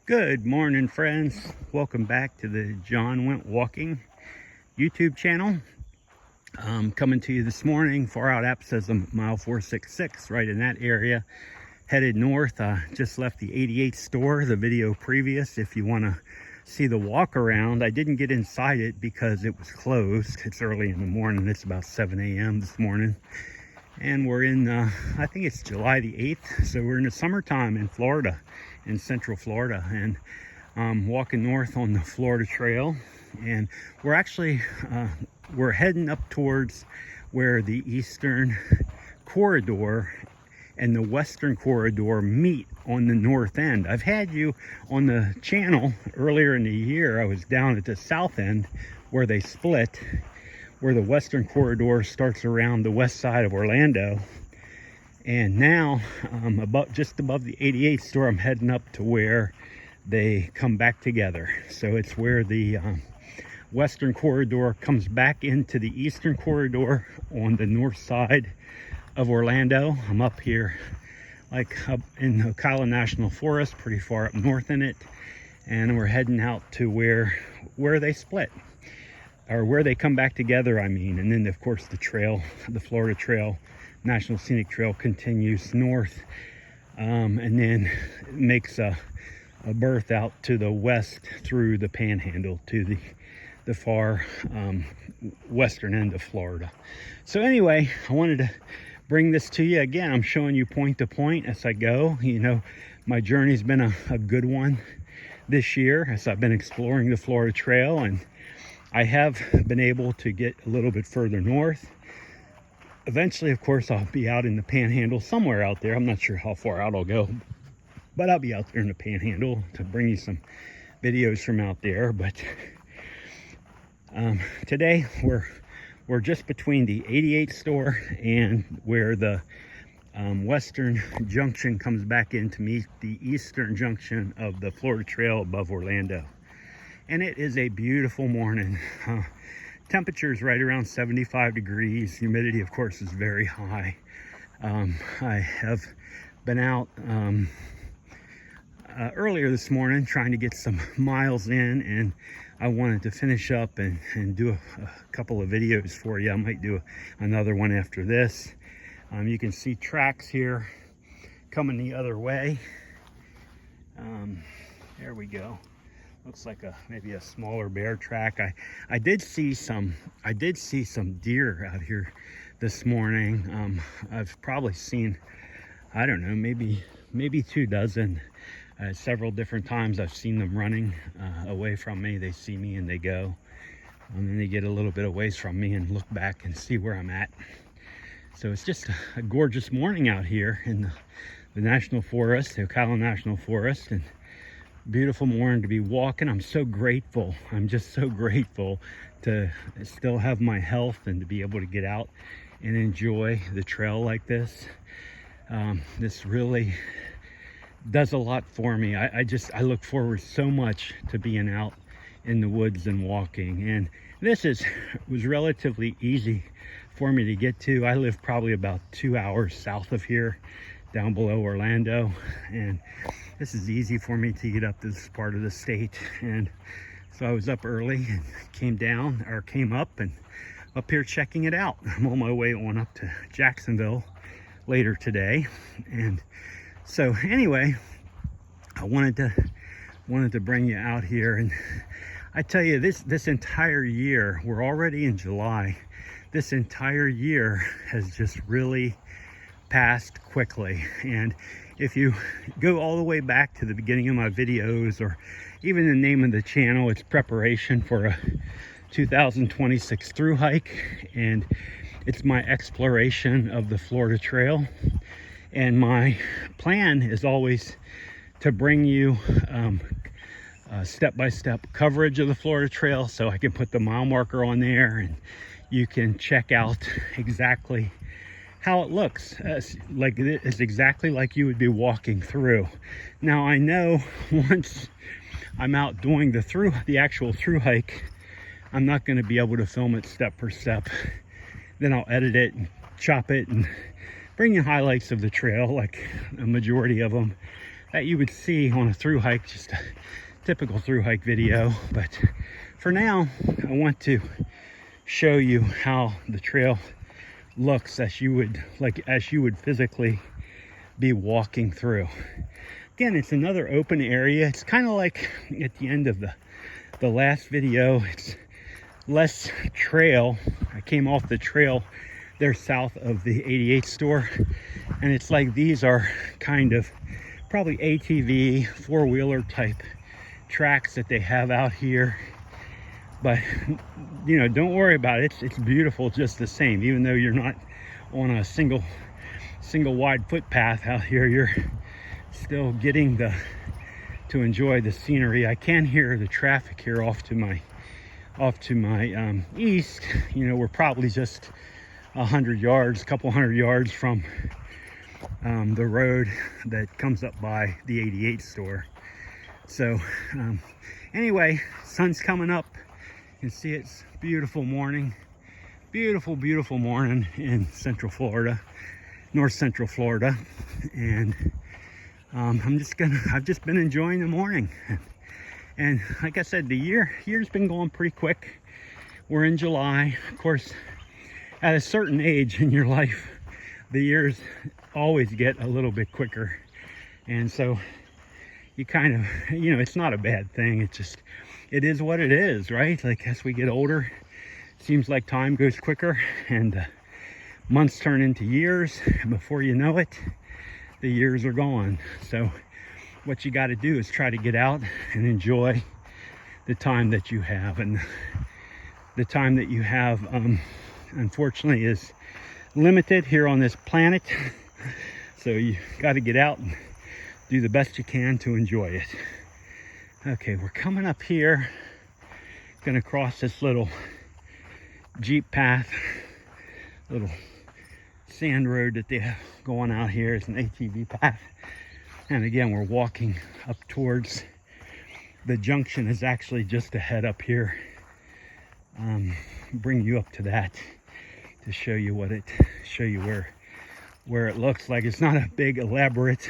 Good morning, friends. Welcome back to the John Went Walking YouTube channel. Coming to you this morning. Far out app says I'm mile 466, right in that area. Headed north. Just left the 88 store, the video previous. If you want to see the walk around, I didn't get inside it because it was closed. It's early in the morning. It's about 7 a.m. this morning. And we're in, I think it's July the 8th. So we're in the summertime in Florida, in Central Florida. And walking north on the Florida Trail. And we're actually, we're heading up towards where the Eastern Corridor and the Western Corridor meet on the north end. I've had you on the channel earlier in the year. I was down at the south end where they split, where the Western Corridor starts around the west side of Orlando. And now, just above the 88 store, I'm heading up to where they come back together. So it's where the Western Corridor comes back into the Eastern Corridor on the north side of Orlando. I'm up here, like up in Ocala National Forest, pretty far up north in it. And we're heading out to where they split. Or where they come back together, I mean. And then, of course, the trail, the Florida Trail, National Scenic Trail continues north. And then makes a berth out to the west through the Panhandle to the far western end of Florida. So anyway, I wanted to bring this to you. Again, I'm showing you point to point as I go. You know, my journey's been a good one this year as I've been exploring the Florida Trail, and I have been able to get a little bit further north. Eventually, of course, I'll be out in the Panhandle somewhere out there. I'm not sure how far out I'll go, but I'll be out there in the Panhandle to bring you some videos from out there. But today we're just between the 88 store and where the Western Junction comes back in to meet the Eastern Junction of the Florida Trail above Orlando. And it is a beautiful morning. Temperature is right around 75 degrees. Humidity, of course, is very high. I have been out earlier this morning trying to get some miles in, and I wanted to finish up and do a couple of videos for you. I might do another one after this. You can see tracks here coming the other way. There we go. Looks like maybe a smaller bear track. I did see some deer out here this morning. I've probably seen, I don't know, maybe 2 dozen. Several different times I've seen them running away from me. They see me and they go. And then they get a little bit of ways from me and look back and see where I'm at. So it's just a gorgeous morning out here in the National Forest, the Ocala National Forest. And beautiful morning to be walking. I'm so grateful. I'm just so grateful to still have my health and to be able to get out and enjoy the trail like this. This really does a lot for me. I look forward so much to being out in the woods and walking. And this was relatively easy for me to get to. I live probably about 2 hours south of here, down below Orlando, and this is easy for me to get up this part of the state. And so I was up early and came up and up here checking it out. I'm on my way on up to Jacksonville later today. And so anyway, I wanted to bring you out here. And I tell you, this entire year, we're already in July. This entire year has just really passed quickly. And if you go all the way back to the beginning of my videos, or even the name of the channel, it's preparation for a 2026 Thru-Hike, and it's my exploration of the Florida Trail. And my plan is always to bring you step-by-step coverage of the Florida Trail, so I can put the mile marker on there and you can check out exactly how it looks. It's exactly like you would be walking through. Now I know once I'm out doing the actual Thru-Hike, I'm not going to be able to film it step for step. Then I'll edit it and chop it and bring you highlights of the trail, like a majority of them. that you would see on a through hike, just a typical through hike video. But for now, I want to show you how the trail looks as you would physically be walking through. Again, it's another open area. It's kind of like at the end of the last video. It's less trail. I came off the trail there south of the 88 store, and it's like these are kind of probably ATV, four-wheeler type tracks that they have out here. But you know, don't worry about it. It's beautiful just the same, even though you're not on a single wide footpath out here. You're still getting to enjoy the scenery. I can hear the traffic here off to my east. You know, we're probably just 100 yards, a couple hundred yards from the road that comes up by the 88 store. So anyway, sun's coming up. You can see it's beautiful morning, beautiful morning in Central Florida, North Central Florida. And I've just been enjoying the morning. And like I said, the year's been going pretty quick. We're in July. Of course, at a certain age in your life, the years always get a little bit quicker. And so you kind of, you know, it's not a bad thing. It is what it is, right? Like as we get older, it seems like time goes quicker and months turn into years. And before you know it, the years are gone. So what you got to do is try to get out and enjoy the time that you have. And the time that you have, unfortunately, is limited here on this planet. So you got to get out and do the best you can to enjoy it. Okay, we're coming up here. Gonna cross this little Jeep path, little sand road that they have going out here. It's an ATV path. And again, we're walking up towards the junction. Is actually just ahead up here. Bring you up to that to show you where it looks like. It's not a big elaborate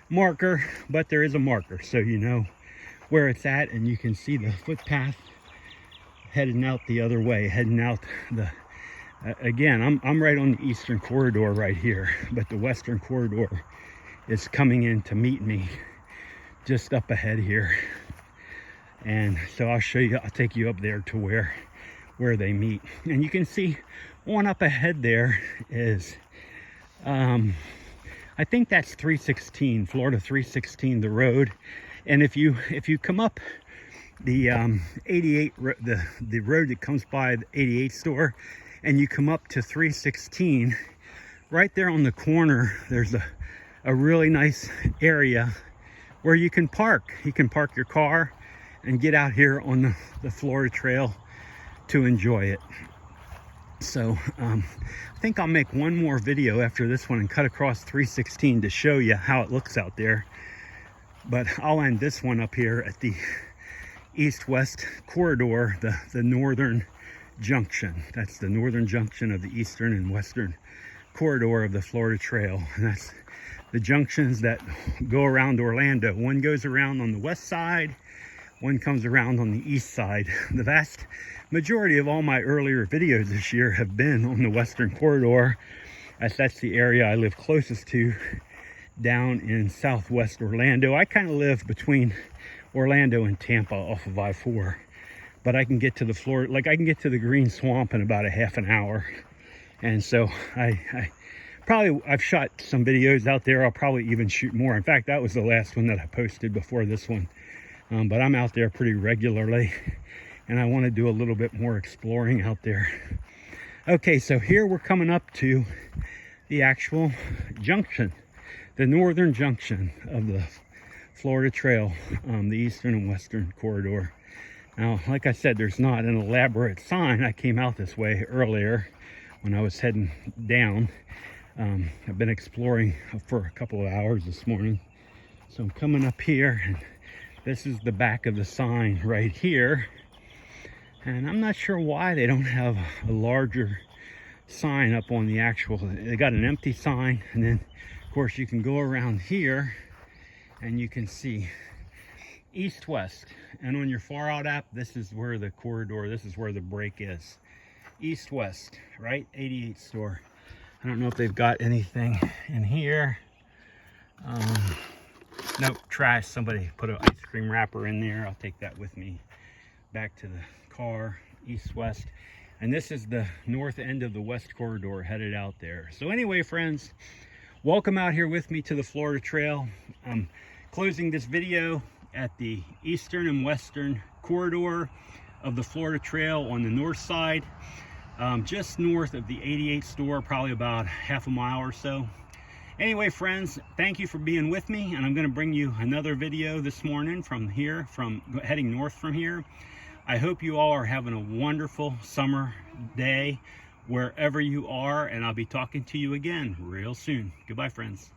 marker, but there is a marker, so you know where it's at, and you can see the footpath heading out the other way, again, I'm right on the eastern corridor right here, but the western corridor is coming in to meet me just up ahead here. And so I'll take you up there to where they meet. And you can see one up ahead there is I think that's 316, Florida 316, the road. And if you come up the 88, the road that comes by the 88 store, and you come up to 316, right there on the corner, there's a really nice area where you can park. You can park your car and get out here on the Florida Trail to enjoy it. So I think I'll make one more video after this one and cut across 316 to show you how it looks out there. But I'll end this one up here at the east-west corridor, the northern junction. That's the northern junction of the eastern and western corridor of the Florida Trail. And that's the junctions that go around Orlando. One goes around on the west side, one comes around on the east side. The vast majority of all my earlier videos this year have been on the western corridor, as that's the area I live closest to down in southwest Orlando. I kind of live between Orlando and Tampa off of I-4, but I can get to the Florida, like I can get to the Green Swamp in about a half an hour. And so I've shot some videos out there. I'll probably even shoot more. In fact, that was the last one that I posted before this one. But I'm out there pretty regularly, and I want to do a little bit more exploring out there. Okay, so here we're coming up to the actual junction, the northern junction of the Florida Trail, the eastern and western corridor. Now, like I said, there's not an elaborate sign. I came out this way earlier when I was heading down. I've been exploring for a couple of hours this morning. So I'm coming up here, and this is the back of the sign right here. And I'm not sure why they don't have a larger sign up on the actual, they got an empty sign, and then of course you can go around here and you can see east-west, and on your far out app, this is where the corridor, this is where the break is. East-west, right? 88 store. I don't know if they've got anything in here. Nope, trash. Somebody put an ice cream wrapper in there. I'll take that with me back to the car. East-west. And this is the north end of the west corridor headed out there. So anyway, friends, welcome out here with me to the Florida Trail. I'm closing this video at the eastern and western corridor of the Florida Trail on the north side, just north of the 88 store, probably about half a mile or so. Anyway, friends, thank you for being with me, and I'm going to bring you another video this morning from here, from heading north from here. I hope you all are having a wonderful summer day wherever you are, and I'll be talking to you again real soon. Goodbye, friends.